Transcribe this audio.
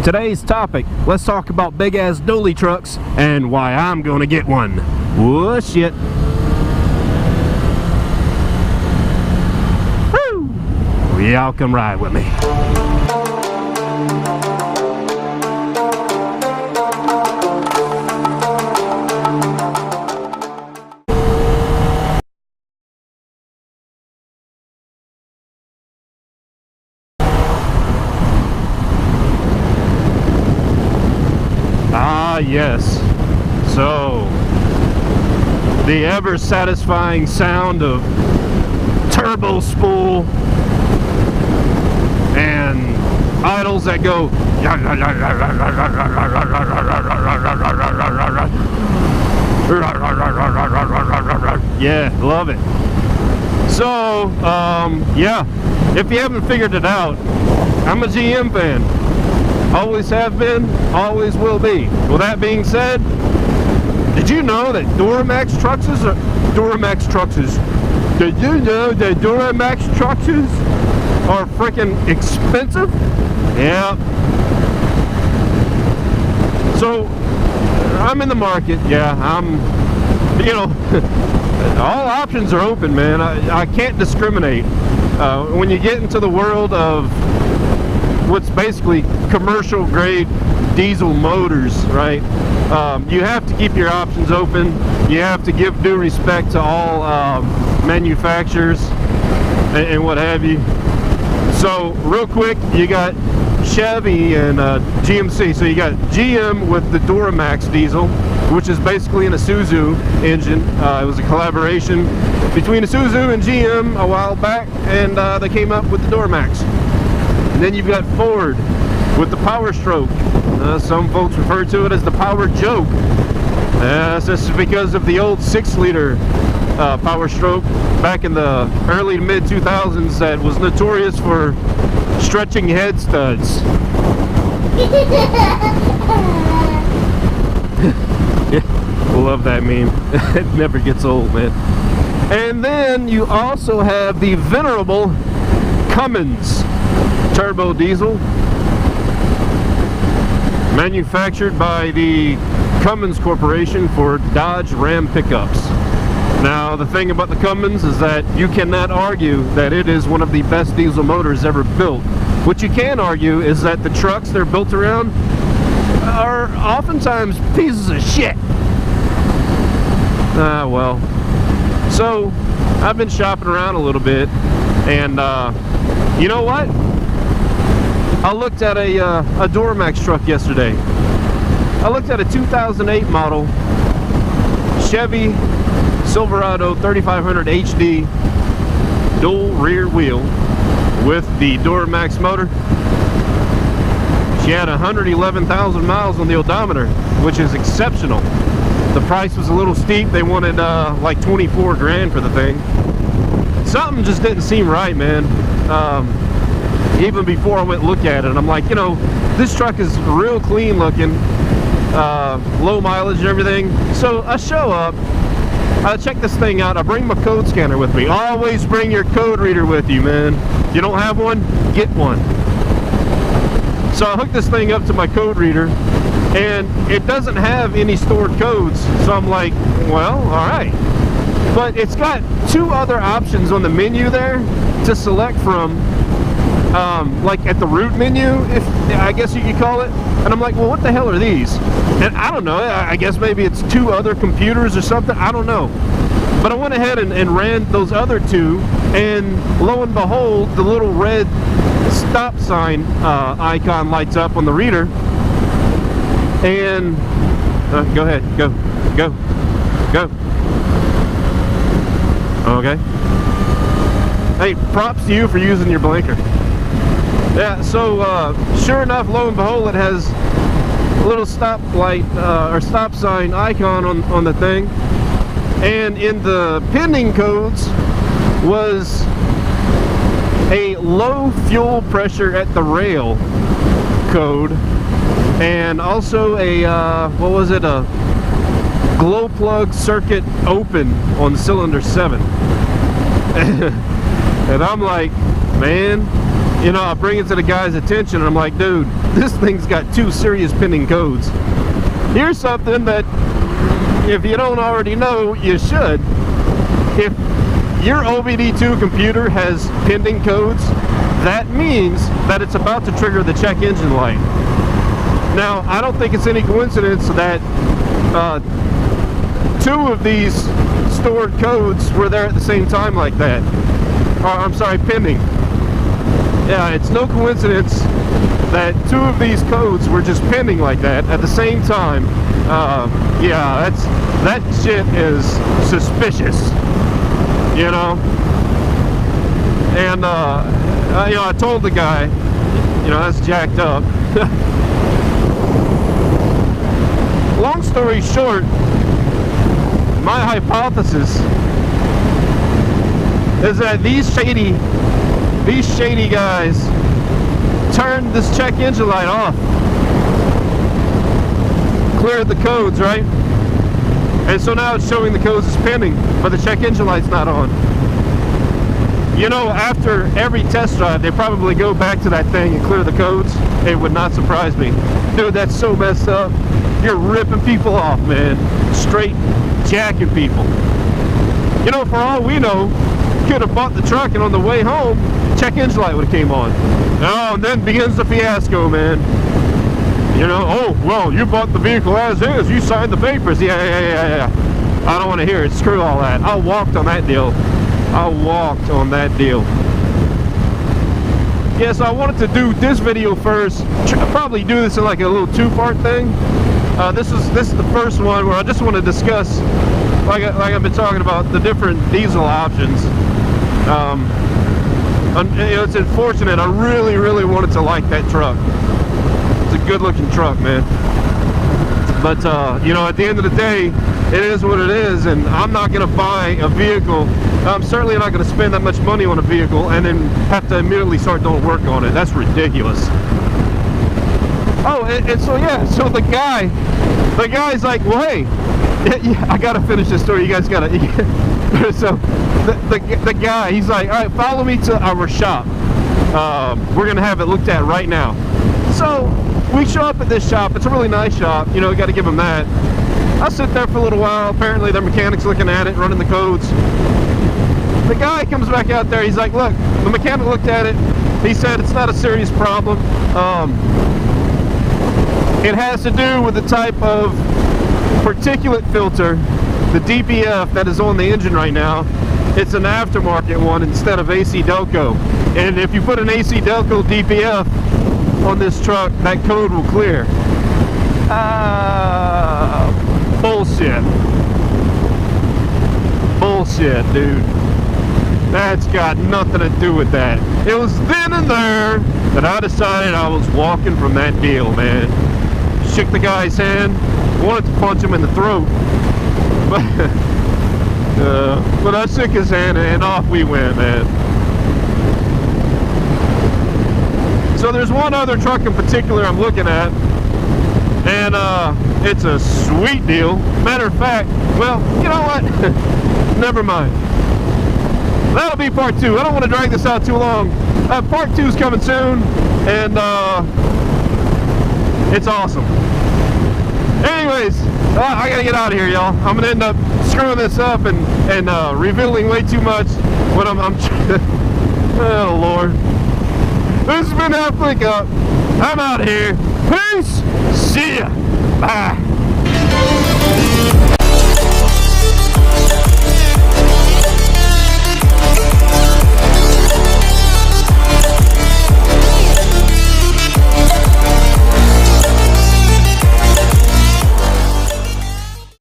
Today's topic, let's talk about big ass dually trucks and why I'm gonna get one. Whoa, shit. Woo! Y'all come ride with me. Ah, yes. So, the ever satisfying sound of turbo spool and idles that go yeah, love it. So, yeah, if you haven't figured it out, I'm a GM fan. Always have been, always will be. With that being said, did you know that Duramax trucks are did you know that Duramax trucks are freaking expensive? Yeah. So I'm in the market. Yeah, I'm, you know, all options are open, man. I can't discriminate. When you get into the world of what's basically commercial grade diesel motors, right? You have to keep your options open. You have to give due respect to all manufacturers and what have you. So real quick, you got Chevy and GMC. So you got GM with the Duramax diesel, which is basically an Isuzu engine. It was a collaboration between Isuzu and GM a while back, and they came up with the Duramax. And then you've got Ford with the Power Stroke. Some folks refer to it as the Power Joke. This is because of the old 6-liter Power Stroke back in the early to mid 2000s that was notorious for stretching head studs. Love that meme. It never gets old, man. And then you also have the venerable Cummins turbo diesel, manufactured by the Cummins Corporation for Dodge Ram pickups. Now, the thing about the Cummins is that you cannot argue that it is one of the best diesel motors ever built. What you can argue is that the trucks they're built around are oftentimes pieces of shit. Well. So, I've been shopping around a little bit, and you know what? I looked at a Duramax truck yesterday. I looked at a 2008 model Chevy Silverado 3500 HD dual rear wheel with the Duramax motor. She had 111,000 miles on the odometer, which is exceptional. The price was a little steep. They wanted like 24 grand for the thing. Something just didn't seem right, man. Even before I went look at it, and I'm like, you know, this truck is real clean looking, low mileage and everything. So I show up, I check this thing out, I bring my code scanner with me. Always bring your code reader with you, man. You don't have one? Get one. So I hook this thing up to my code reader, and it doesn't have any stored codes. So I'm like, well, all right. But it's got two other options on the menu there to select from. Like at the root menu, if I guess you could call it. And I'm like, well, what the hell are these? And I don't know, I guess maybe it's two other computers or something, I don't know. But I went ahead and ran those other two, and lo and behold, the little red stop sign icon lights up on the reader. And go ahead, go. Okay. Hey, props to you for using your blinker. Yeah, so sure enough, lo and behold, it has a little stop light or stop sign icon on the thing. And in the pending codes was a low fuel pressure at the rail code, and also a what was it, a glow plug circuit open on cylinder 7. And I'm like, man, you know, I bring it to the guy's attention, and I'm like, dude, this thing's got 2 serious pending codes. Here's something that, if you don't already know, you should. If your OBD2 computer has pending codes, that means that it's about to trigger the check engine light. Now, I don't think it's any coincidence that 2 of these stored codes were there at the same time like that. I'm sorry, pending. Yeah, it's no coincidence that 2 of these codes were just pending like that at the same time. Yeah, that shit is suspicious, you know. And you know, I told the guy, you know, that's jacked up. Long story short, my hypothesis is that these shady guys turned this check engine light off, cleared the codes, right? And so now it's showing the codes is pending, but the check engine light's not on. You know, after every test drive, they probably go back to that thing and clear the codes. It would not surprise me. Dude, that's so messed up. You're ripping people off, man. Straight jacking people. You know, for all we know, could have bought the truck, and on the way home, check engine light would have came on. Oh, and then begins the fiasco, man. You know, oh, well, you bought the vehicle as is. You signed the papers. Yeah. I don't want to hear it. Screw all that. I walked on that deal. Yeah, so I wanted to do this video first. I'll probably do this in like a little 2-part thing. This is the first one where I just want to discuss, like I've been talking about, the different diesel options. And, you know, it's unfortunate. I really wanted to like that truck. It's a good looking truck, man. But you know, at the end of the day, it is what it is, and I'm not going to buy a vehicle. I'm certainly not going to spend that much money on a vehicle and then have to immediately start doing work on it. That's ridiculous. Oh, and so yeah, so the guy's like, well, hey, yeah, I gotta finish this story. You guys gotta. So the guy, he's like, all right, follow me to our shop. We're gonna have it looked at right now. So we show up at this shop. It's a really nice shop. You know, we got to give them that. I sit there for a little while. Apparently, their mechanic's looking at it, running the codes. The guy comes back out there. He's like, look, the mechanic looked at it. He said it's not a serious problem. It has to do with the type of particulate filter, the DPF, that is on the engine right now. It's an aftermarket one instead of AC Delco. And if you put an AC Delco DPF on this truck, that code will clear. Bullshit. Bullshit, dude. That's got nothing to do with that. It was then and there that I decided I was walking from that deal, man. Shook the guy's hand, wanted to punch him in the throat, but I shook his hand and off we went, man. So there's one other truck in particular I'm looking at, and it's a sweet deal. Matter of fact, well, you know what? Never mind. That'll be part 2. I don't want to drag this out too long. Part 2 is coming soon, and it's awesome. Anyways, I gotta get out of here, y'all. I'm gonna end up screwing this up and revealing way too much when I'm oh Lord. This has been Half Link Up. I'm out of here. Peace. See ya. Bye.